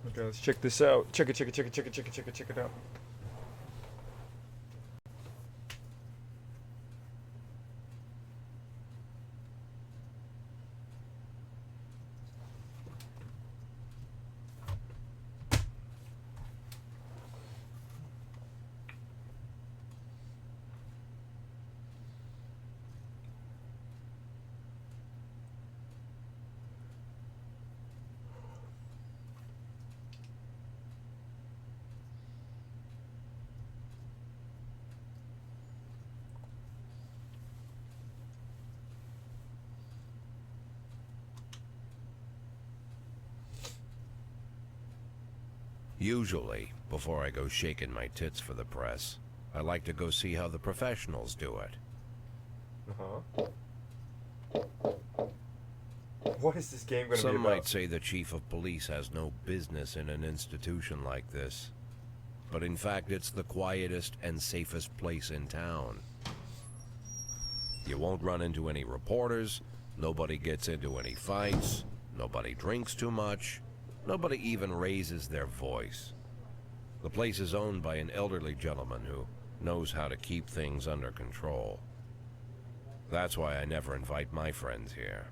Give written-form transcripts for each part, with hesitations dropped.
Okay, let's check this out. Check it out. Usually, before I go shaking my tits for the press, I like to go see how the professionals do it. Uh-huh. What is this game going to be Some about? might say the chief of police has no business in an institution like this. But in fact, it's the quietest and safest place in town. You won't run into any reporters, nobody gets into any fights, nobody drinks too much, nobody even raises their voice. The place is owned by an elderly gentleman who knows how to keep things under control. That's why I never invite my friends here.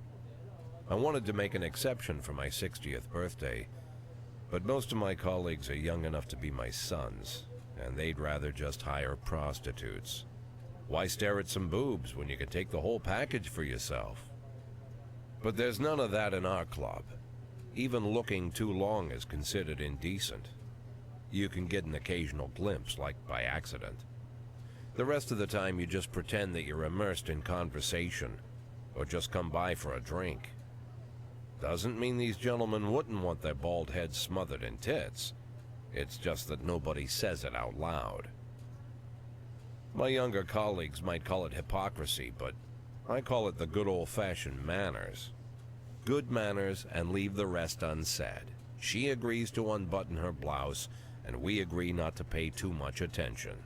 I wanted to make an exception for my 60th birthday, but most of my colleagues are young enough to be my sons, and they'd rather just hire prostitutes. Why stare at some boobs when you can take the whole package for yourself? But there's none of that in our club. Even looking too long is considered indecent. You can get an occasional glimpse, like by accident. The rest of the time you just pretend that you're immersed in conversation, or just come by for a drink. Doesn't mean these gentlemen wouldn't want their bald heads smothered in tits. It's just that nobody says it out loud. My younger colleagues might call it hypocrisy, but I call it the good old-fashioned manners. Good manners and leave the rest unsaid. She agrees to unbutton her blouse, and we agree not to pay too much attention.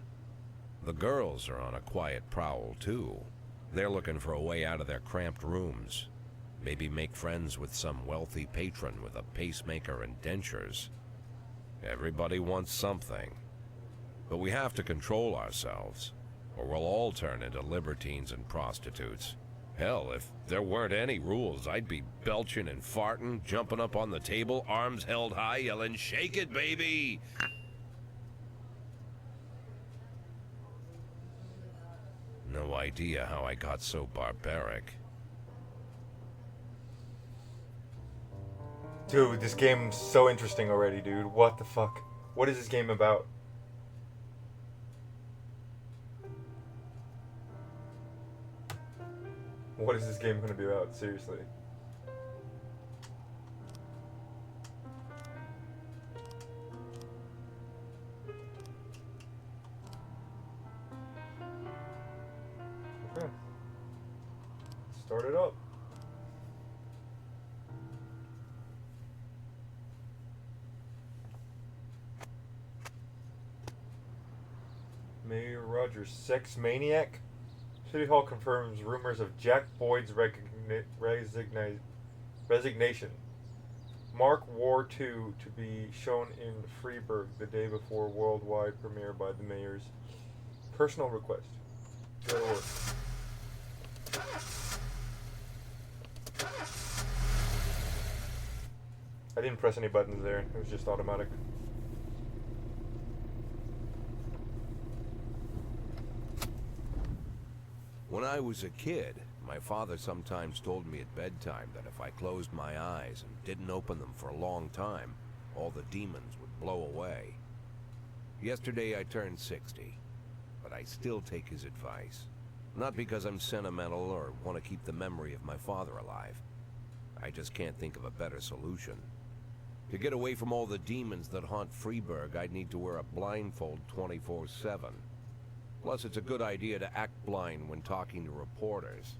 The girls are on a quiet prowl, too. They're looking for a way out of their cramped rooms. Maybe make friends with some wealthy patron with a pacemaker and dentures. Everybody wants something. But we have to control ourselves, or we'll all turn into libertines and prostitutes. Hell, if there weren't any rules, I'd be belching and farting, jumping up on the table, arms held high, yelling, "Shake it, baby!" No idea how I got so barbaric. Dude, this game's so interesting already, dude. What the fuck? What is this game about? What is this game going to be about? Seriously. Okay. Start it up. Mayor Rogers, sex maniac? City Hall confirms rumors of Jack Boyd's resignation. Mark War 2 to be shown in Freiburg the day before worldwide premiere by the mayor's personal request. Good work. I didn't press any buttons there. It was just automatic. When I was a kid, my father sometimes told me at bedtime that if I closed my eyes and didn't open them for a long time, all the demons would blow away. Yesterday I turned 60, but I still take his advice. Not because I'm sentimental or want to keep the memory of my father alive. I just can't think of a better solution. To get away from all the demons that haunt Freiburg, I'd need to wear a blindfold 24/7. Plus, it's a good idea to act blind when talking to reporters.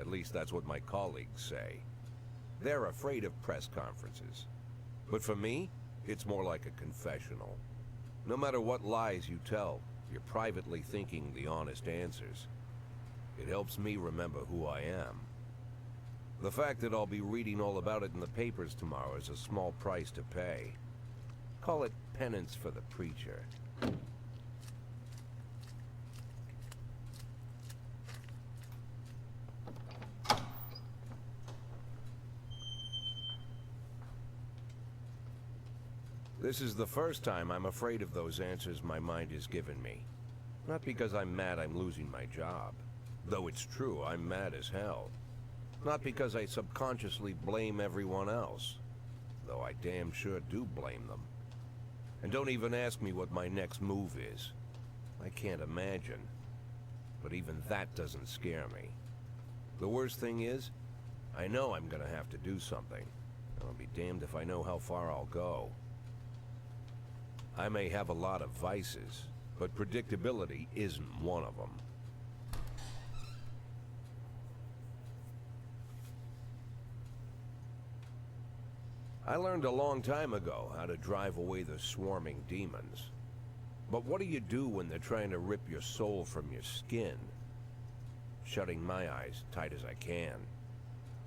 At least that's what my colleagues say. They're afraid of press conferences. But for me, it's more like a confessional. No matter what lies you tell, you're privately thinking the honest answers. It helps me remember who I am. The fact that I'll be reading all about it in the papers tomorrow is a small price to pay. Call it penance for the preacher. This is the first time I'm afraid of those answers my mind has given me. Not because I'm mad I'm losing my job. Though it's true, I'm mad as hell. Not because I subconsciously blame everyone else. Though I damn sure do blame them. And don't even ask me what my next move is. I can't imagine. But even that doesn't scare me. The worst thing is, I know I'm gonna have to do something. I'll be damned if I know how far I'll go. I may have a lot of vices, but predictability isn't one of them. I learned a long time ago how to drive away the swarming demons. But what do you do when they're trying to rip your soul from your skin? Shutting my eyes tight as I can.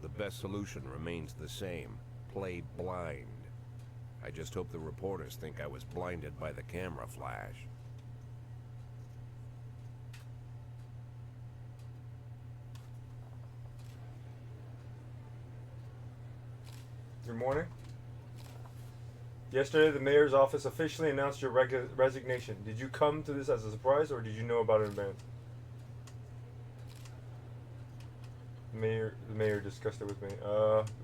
The best solution remains the same. Play blind. I just hope the reporters think I was blinded by the camera flash. Good morning. Yesterday, the mayor's office officially announced your resignation. Did you come to this as a surprise, or did you know about it in advance? The mayor discussed it with me.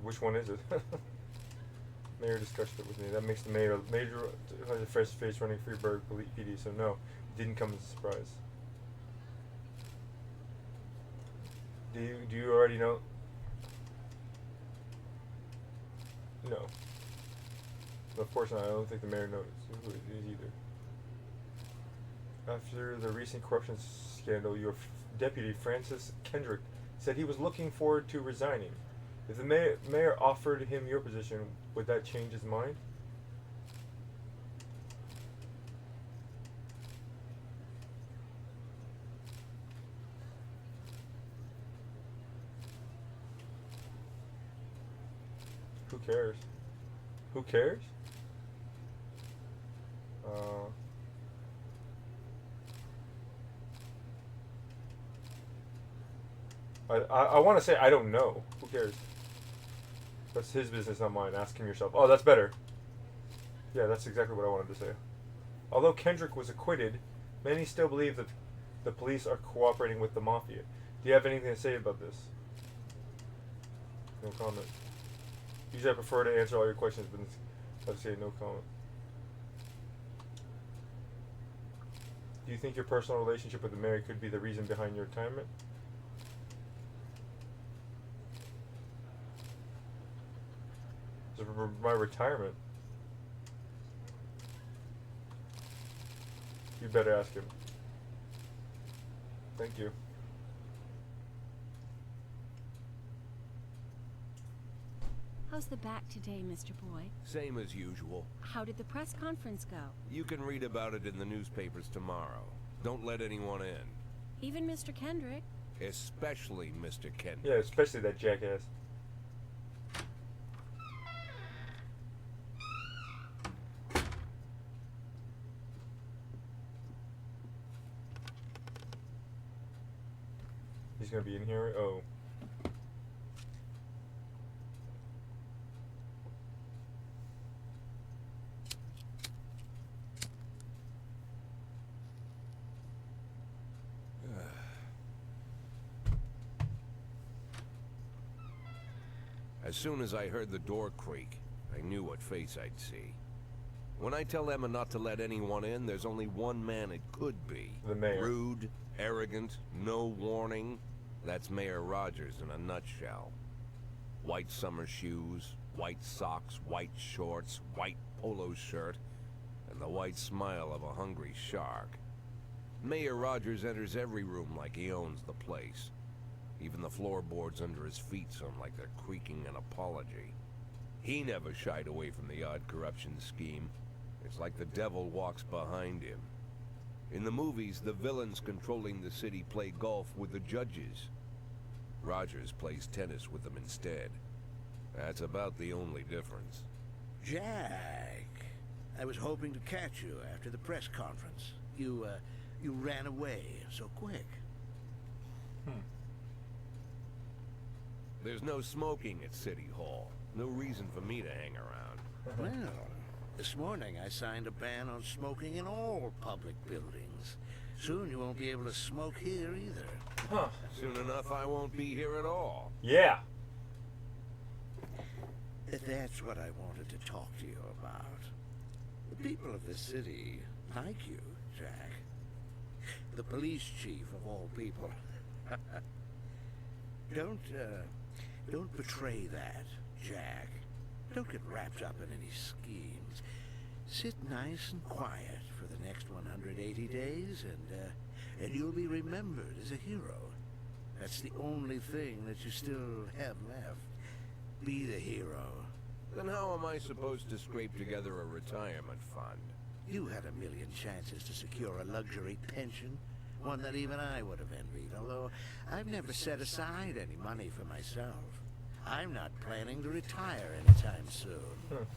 Which one is it? Mayor discussed it with me. That makes the mayor major face running Freeburg PD. So no, it didn't come as a surprise. Do you already know? No. Of course not. I don't think the mayor knows who it is either. After the recent corruption scandal, your deputy, Francis Kendrick, said he was looking forward to resigning. If the mayor offered him your position, would that change his mind? Who cares? Who cares? I want to say I don't know. Who cares? That's his business, not mine. Ask him yourself. Oh, that's better. Yeah, that's exactly what I wanted to say. Although Kendrick was acquitted, many still believe that the police are cooperating with the mafia. Do you have anything to say about this? No comment. Usually I prefer to answer all your questions, but I'd say no comment. Do you think your personal relationship with the mayor could be the reason behind your retirement? My retirement? You better ask him. Thank you. How's the back today, Mr. Boyd? Same as usual. How did the press conference go? You can read about it in the newspapers tomorrow. Don't let anyone in. Even Mr. Kendrick? Especially Mr. Kendrick. Yeah, especially that jackass. He's gonna be in here? Oh. As soon as I heard the door creak, I knew what face I'd see. When I tell Emma not to let anyone in, there's only one man it could be. The mayor. Rude, arrogant, no warning. That's Mayor Rogers in a nutshell. White summer shoes, white socks, white shorts, white polo shirt, and the white smile of a hungry shark. Mayor Rogers enters every room like he owns the place. Even the floorboards under his feet sound like they're creaking an apology. He never shied away from the odd corruption scheme. It's like the devil walks behind him. In the movies, the villains controlling the city play golf with the judges. Rogers plays tennis with them instead. That's about the only difference. Jack, I was hoping to catch you after the press conference. You ran away so quick. There's no smoking at City Hall. No reason for me to hang around. Well, this morning I signed a ban on smoking in all public buildings. Soon you won't be able to smoke here either. Huh. Soon enough, I won't be here at all. Yeah. That's what I wanted to talk to you about. The people of the city like you, Jack. The police chief of all people. Don't betray that, Jack. Don't get wrapped up in any schemes. Sit nice and quiet for the next 180 days, and you'll be remembered as a hero. That's the only thing that you still have left. Be the hero. Then how am I supposed to scrape together a retirement fund? You had a million chances to secure a luxury pension, one that even I would have envied, although I've never set aside any money for myself. I'm not planning to retire anytime soon.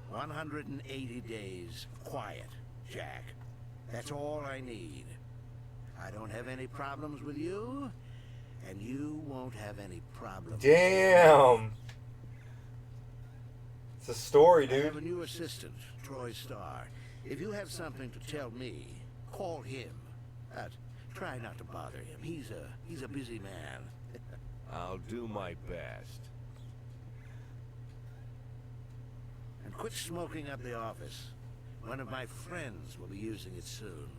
180 days quiet, Jack. That's all I need. I don't have any problems with you, and you won't have any problems. Damn. It's a story, I have a dude. new assistant, Troy Starr. If you have something to tell me, call him. Try not to bother him. He's a busy man. I'll do my best. And quit smoking up the office. One of my friends will be using it soon.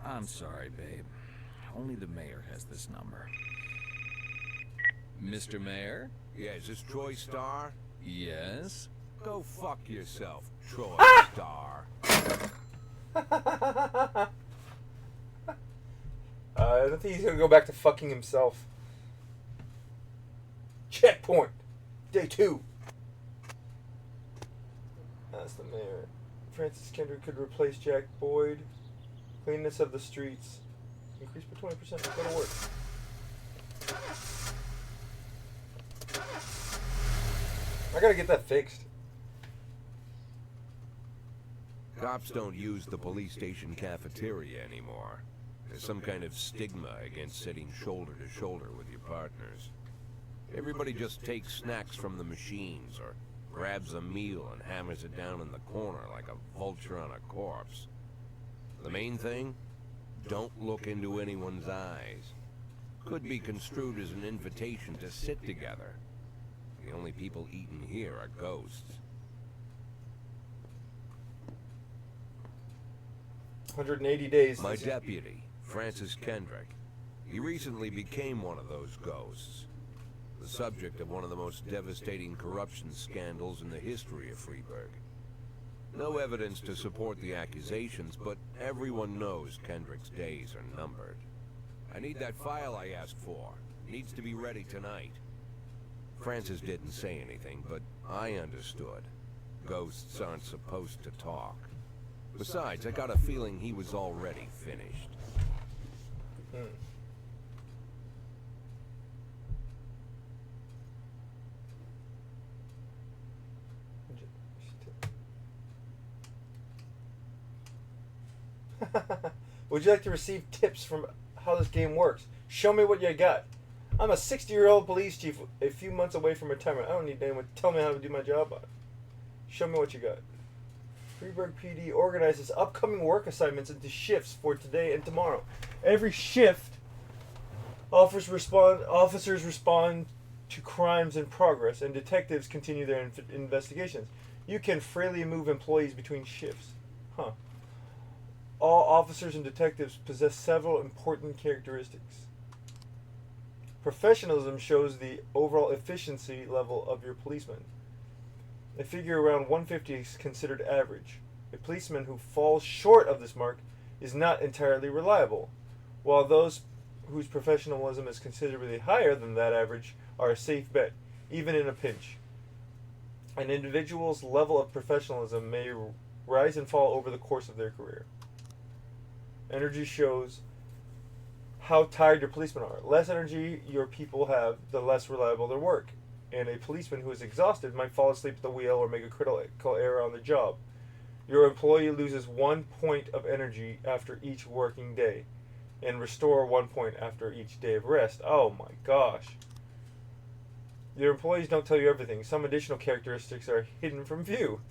I'm sorry, babe. Only the mayor has this number. Mr. Mayor? Yeah, is this Troy Starr? Yes? Go fuck yourself, Troy Starr. I don't think he's gonna go back to fucking himself. Checkpoint. Day 2. That's the mayor. Francis Kendrick could replace Jack Boyd. Cleanness of the streets. Increase by 20%. Go to work. I gotta get that fixed. Cops don't use the police station cafeteria anymore. There's some kind of stigma against sitting shoulder to shoulder with your partners. Everybody just takes snacks from the machines or grabs a meal and hammers it down in the corner like a vulture on a corpse. The main thing? Don't look into anyone's eyes. Could be construed as an invitation to sit together. The only people eating here are ghosts. 180 days. My deputy, Francis Kendrick, he recently became one of those ghosts. The subject of one of the most devastating corruption scandals in the history of Freeburg. No evidence to support the accusations, but everyone knows Kendrick's days are numbered. I need that file I asked for. Needs to be ready tonight. Francis didn't say anything, but I understood. Ghosts aren't supposed to talk. Besides, I got a feeling he was already finished. Would you like to receive tips from how this game works? Show me what you got. I'm a 60-year-old police chief a few months away from retirement. I don't need anyone to tell me how to do my job. Show me what you got. Freeburg PD organizes upcoming work assignments into shifts for today and tomorrow. Every shift, officers respond to crimes in progress, and detectives continue their investigations. You can freely move employees between shifts. Huh. All officers and detectives possess several important characteristics. Professionalism shows the overall efficiency level of your policeman. A figure around 150 is considered average. A policeman who falls short of this mark is not entirely reliable, while those whose professionalism is considerably higher than that average are a safe bet, even in a pinch. An individual's level of professionalism may rise and fall over the course of their career. Energy shows how tired your policemen are. Less energy your people have, the less reliable their work. And a policeman who is exhausted might fall asleep at the wheel or make a critical error on the job. Your employee loses 1 point of energy after each working day, and restore 1 point after each day of rest. Oh my gosh. Your employees don't tell you everything. Some additional characteristics are hidden from view.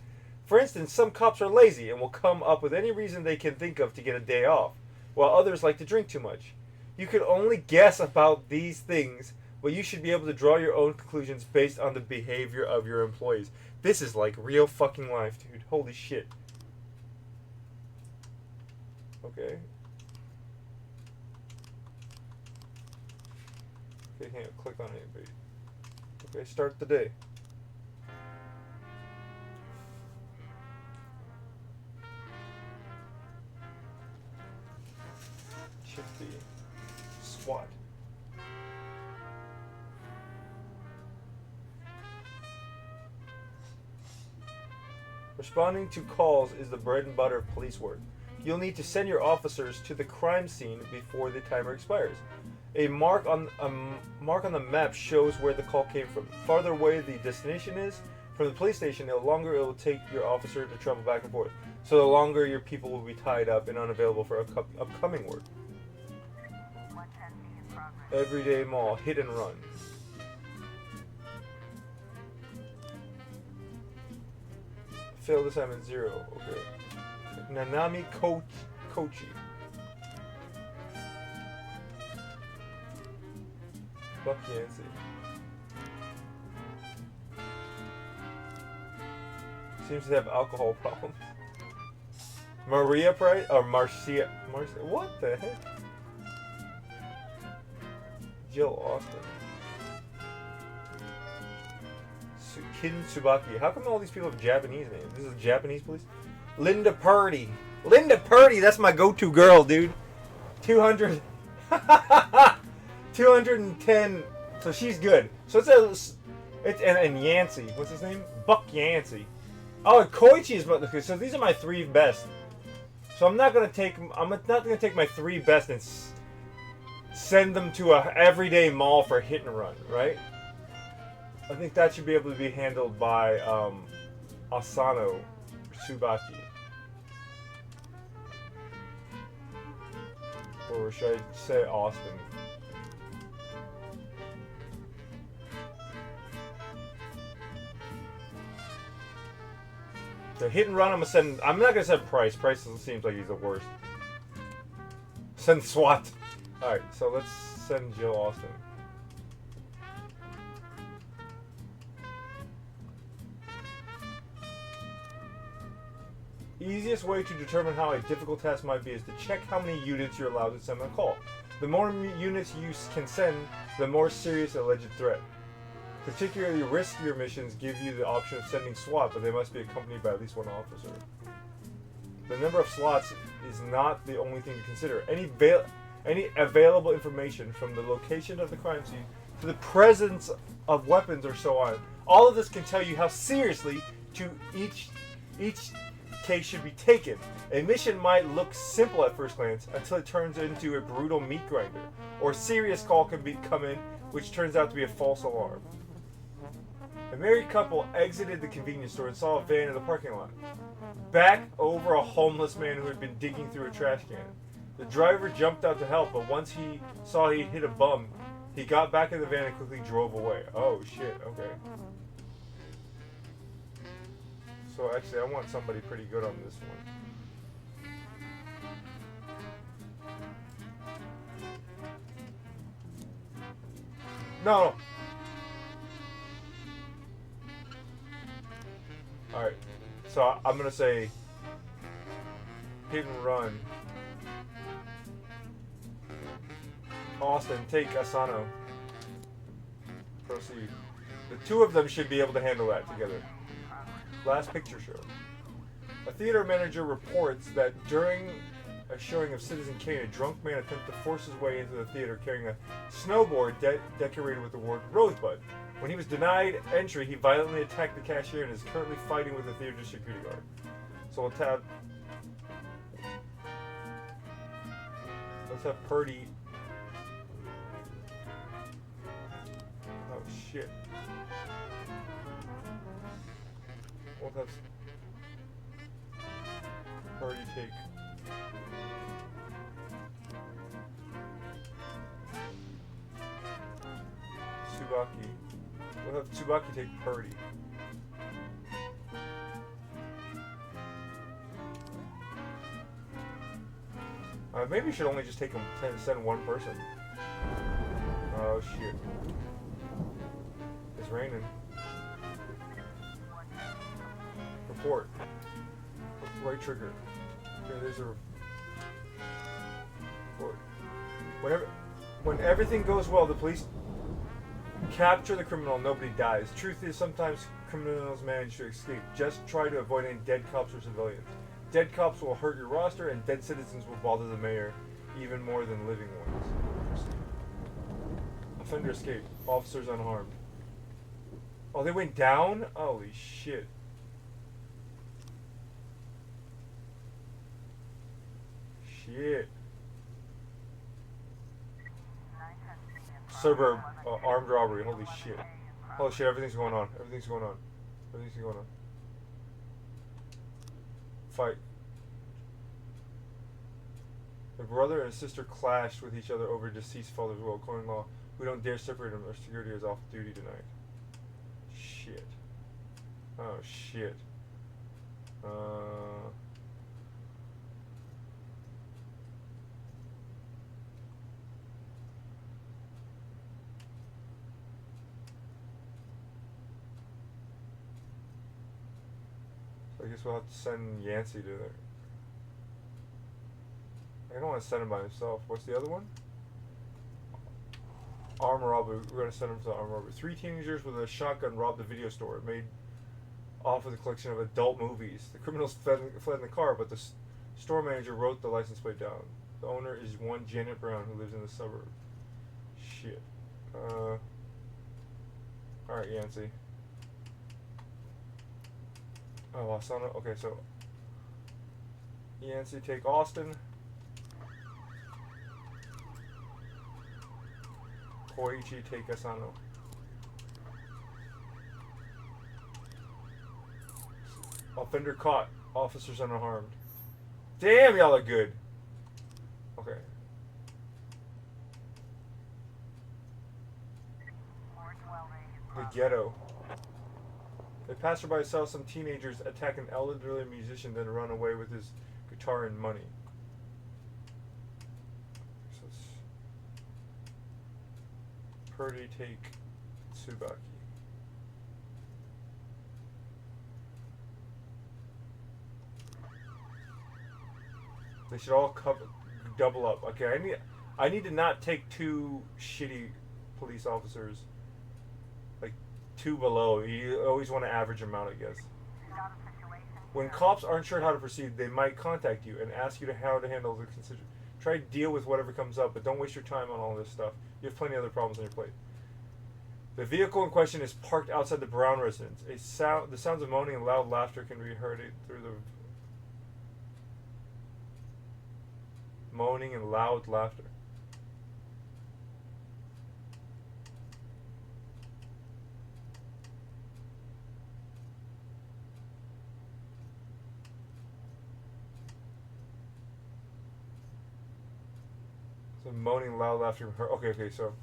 For instance, some cops are lazy and will come up with any reason they can think of to get a day off, while others like to drink too much. You can only guess about these things, but you should be able to draw your own conclusions based on the behavior of your employees. This is like real fucking life, dude. Holy shit. Okay. Okay, can't click on anybody. Okay, start the day. Shift D. SWAT. Responding to calls is the bread and butter of police work. You'll need to send your officers to the crime scene before the timer expires. A mark on the map shows where the call came from. Farther away the destination is from the police station, the longer it will take your officer to travel back and forth. So the longer your people will be tied up and unavailable for upcoming work. Everyday mall, hit and run. Failed assignment 0. Okay. Nanami Kochi. Buck Yancey. Seems to have alcohol problems. Maria Price or Marcia. What the heck? Jill Austin. Kin Tsubaki. How come all these people have Japanese names? This is a Japanese police? Linda Purdy. Linda Purdy, that's my go-to girl, dude. 200. 210. So she's good. So and Yancey. What's his name? Buck Yancey. Oh, Koichi is. Okay, so these are my 3 best. So I'm not gonna take my 3 best and send them to a everyday mall for hit and run, right? I think that should be able to be handled by Asano Tsubaki. Or should I say Austin? The hit and run, I'm not gonna send Price. Price seems like he's the worst. Send SWAT. Alright, so let's send Jill Austin. Easiest way to determine how a difficult task might be is to check how many units you're allowed to send on a call. The more units you can send, the more serious the alleged threat. Particularly riskier missions give you the option of sending SWAT, but they must be accompanied by at least 1 officer. The number of slots is not the only thing to consider. Any available information from the location of the crime scene to the presence of weapons or so on. All of this can tell you how seriously to each case should be taken. A mission might look simple at first glance until it turns into a brutal meat grinder, or a serious call can come in which turns out to be a false alarm. A married couple exited the convenience store and saw a van in the parking lot. Back over a homeless man who had been digging through a trash can. The driver jumped out to help, but once he saw he'd hit a bum, he got back in the van and quickly drove away. Oh shit, okay. So actually I want somebody pretty good on this one. No. Alright. So I'm gonna say hit and run. Austin, take Asano. Proceed. The 2 of them should be able to handle that together. Last picture show. A theater manager reports that during a showing of Citizen Kane, a drunk man attempted to force his way into the theater carrying a snowboard decorated with the word Rosebud. When he was denied entry, he violently attacked the cashier and is currently fighting with the theater security guard. So let's have Purdy. Oh shit. We'll have Purdy take Tsubaki. We'll have Tsubaki take Purdy. Maybe we should only just take him, send one person. Oh shit. It's raining. Report. Right trigger. Okay, there's a report. When everything goes well, the police capture the criminal, nobody dies. Truth is, sometimes criminals manage to escape. Just try to avoid any dead cops or civilians. Dead cops will hurt your roster, and dead citizens will bother the mayor even more than living ones. Offender escaped. Officers unharmed. Oh, they went down? Holy shit. Shit. Suburb armed robbery. Holy shit. Holy shit, everything's going on. Everything's going on. Everything's going on. Fight. The brother and sister clashed with each other over deceased father's will. According to law, we don't dare separate them. Our security is off duty tonight. Shit. Oh shit. I guess we'll have to send Yancey to there. I don't want to send him by himself. What's the other one? Armed robbery. We're going to send him to the armed robbery. 3 teenagers with a shotgun robbed a video store. Made off with a collection of adult movies. The criminals fled in the car, but the store manager wrote the license plate down. The owner is one Janet Brown, who lives in the suburb. Shit. Alright, Yancey. Oh, Asano. Okay, so Yancey take Austin. Koichi take Asano. Offender caught. Officers unharmed. Damn, y'all are good. Okay. The ghetto. A passerby saw some teenagers attack an elderly musician, then run away with his guitar and money. So it's Purdy take Tsubaki. They should all double up. Okay, I need to not take 2 shitty police officers. Like 2 below. You always want to average them out, I guess. When cops aren't sure how to proceed, they might contact you and ask you how to handle the consider. Try to deal with whatever comes up, but don't waste your time on all this stuff. You have plenty of other problems on your plate. The vehicle in question is parked outside the Brown residence. The sounds of moaning and loud laughter can be heard through the moaning and loud laughter. So moaning, loud laughter. Okay, so.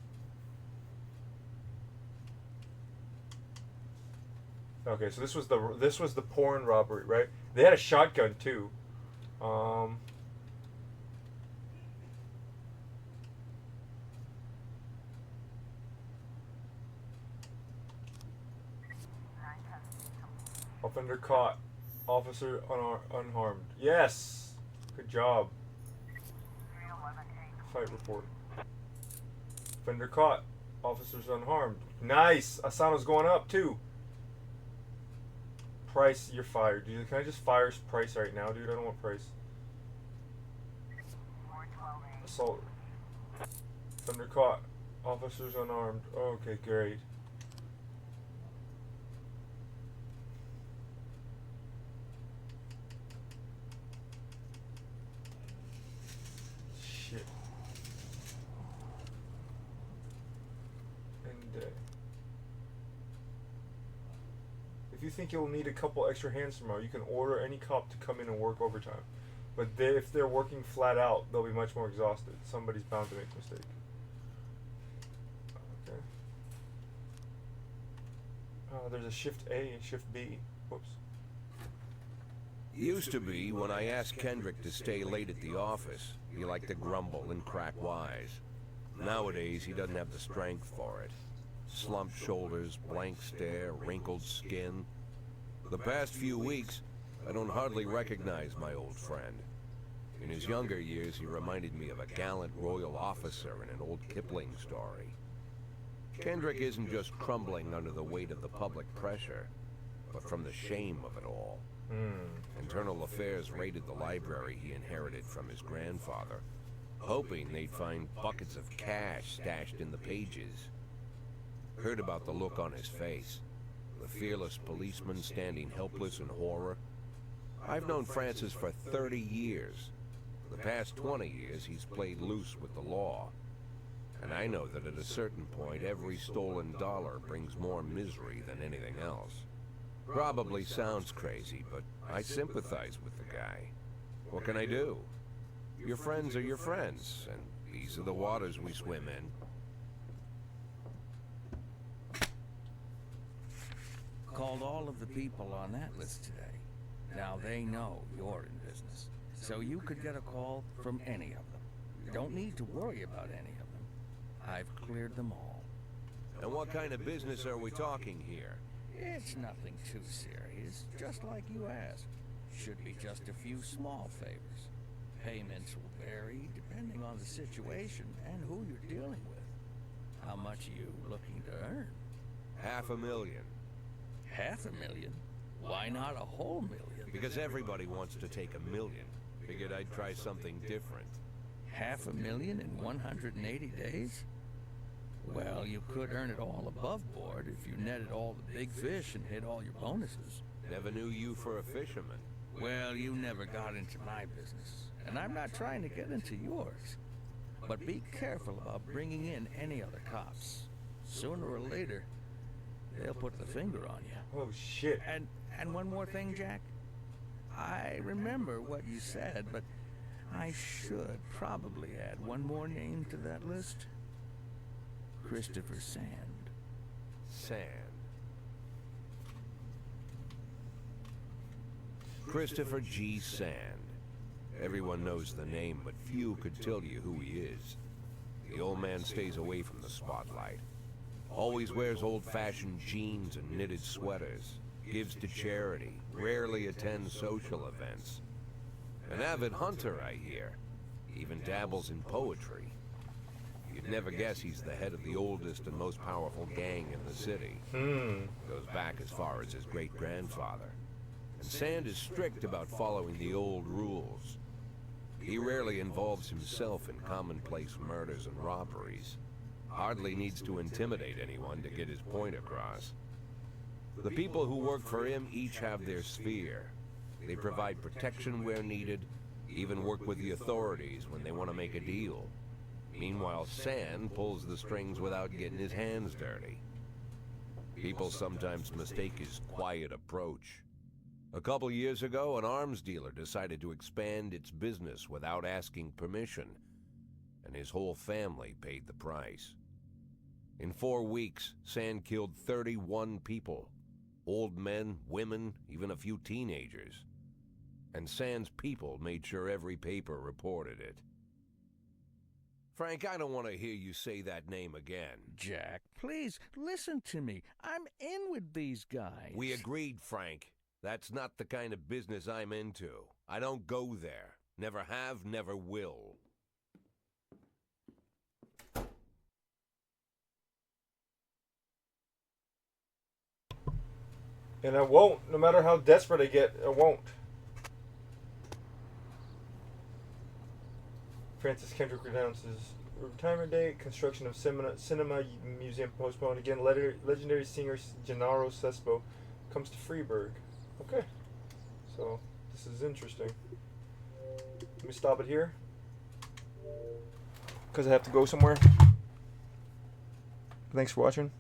Okay, so this was the porn robbery, right? They had a shotgun too. Offender caught. Officer unharmed. Yes! Good job. Fight report. Offender caught. Officers unharmed. Nice! Asano's going up too. Price, you're fired. Dude, can I just fire Price right now, dude? I don't want Price. Assault. Offender caught. Officers unarmed. Okay, great. shit. And if you think you'll need a couple extra hands tomorrow, you can order any cop to come in and work overtime. But if they're working flat out, they'll be much more exhausted. Somebody's bound to make a mistake. Okay. There's a shift A and shift B. Whoops. Used to be, when I asked Kendrick to stay late at the office, he liked to grumble and crack wise. Nowadays, he doesn't have the strength for it. Slumped shoulders, blank stare, wrinkled skin. The past few weeks, I don't hardly recognize my old friend. In his younger years, he reminded me of a gallant royal officer in an old Kipling story. Kendrick isn't just crumbling under the weight of the public pressure, but from the shame of it all. Internal Affairs raided the library he inherited from his grandfather, hoping they'd find buckets of cash stashed in the pages. Heard about the look on his face, the fearless policeman standing helpless in horror. I've known Francis for 30 years. The past 20 years, he's played loose with the law. And I know that at a certain point, every stolen dollar brings more misery than anything else. Probably sounds crazy, but I sympathize with the guy. What can I do? Your friends are your friends, and these are the waters we swim in. Called all of the people on that list today. Now they know you're in business, so you could get a call from any of them. You don't need to worry about any of them. I've cleared them all. And what kind of business are we talking here? It's nothing too serious, just like you asked. Should be just a few small favors. Payments will vary depending on the situation and who you're dealing with. How much are you looking to earn? $500,000. $500,000? Why not a whole million? Because everybody wants to take $1 million. Figured I'd try something different. $500,000 in 180 days? Well, you could earn it all above board if you netted all the big fish and hit all your bonuses. Never knew you for a fisherman. Well, you never got into my business, and I'm not trying to get into yours. But be careful about bringing in any other cops. Sooner or later, they'll put the finger on you. Oh shit. And one more thing, Jack. I remember what you said, but I should probably add one more name to that list. Christopher Sand. Sand. Christopher G. Sand. Everyone knows the name, but few could tell you who he is. The old man stays away from the spotlight. Always wears old-fashioned jeans and knitted sweaters. Gives to charity. Rarely attends social events. An avid hunter, I hear. Even dabbles in poetry. You'd never guess he's the head of the oldest and most powerful gang in the city. Goes back as far as his great-grandfather. And Sand is strict about following the old rules. He rarely involves himself in commonplace murders and robberies. Hardly needs to intimidate anyone to get his point across. The people who work for him each have their sphere. They provide protection where needed, even work with the authorities when they want to make a deal. Meanwhile, Sand pulls the strings without getting his hands dirty. People sometimes mistake his quiet approach. A couple years ago, an arms dealer decided to expand its business without asking permission, and his whole family paid the price. In 4 weeks, Sand killed 31 people. Old men, women, even a few teenagers. And Sand's people made sure every paper reported it. Frank, I don't want to hear you say that name again. Jack, please, listen to me. I'm in with these guys. We agreed, Frank. That's not the kind of business I'm into. I don't go there. Never have, never will. And I won't. No matter how desperate I get, I won't. Francis Kendrick renounces retirement date. Construction of cinema museum postponed. Again, legendary singer Gennaro Cespo comes to Freeburg. Okay. So, this is interesting. Let me stop it here. because I have to go somewhere. Thanks for watching.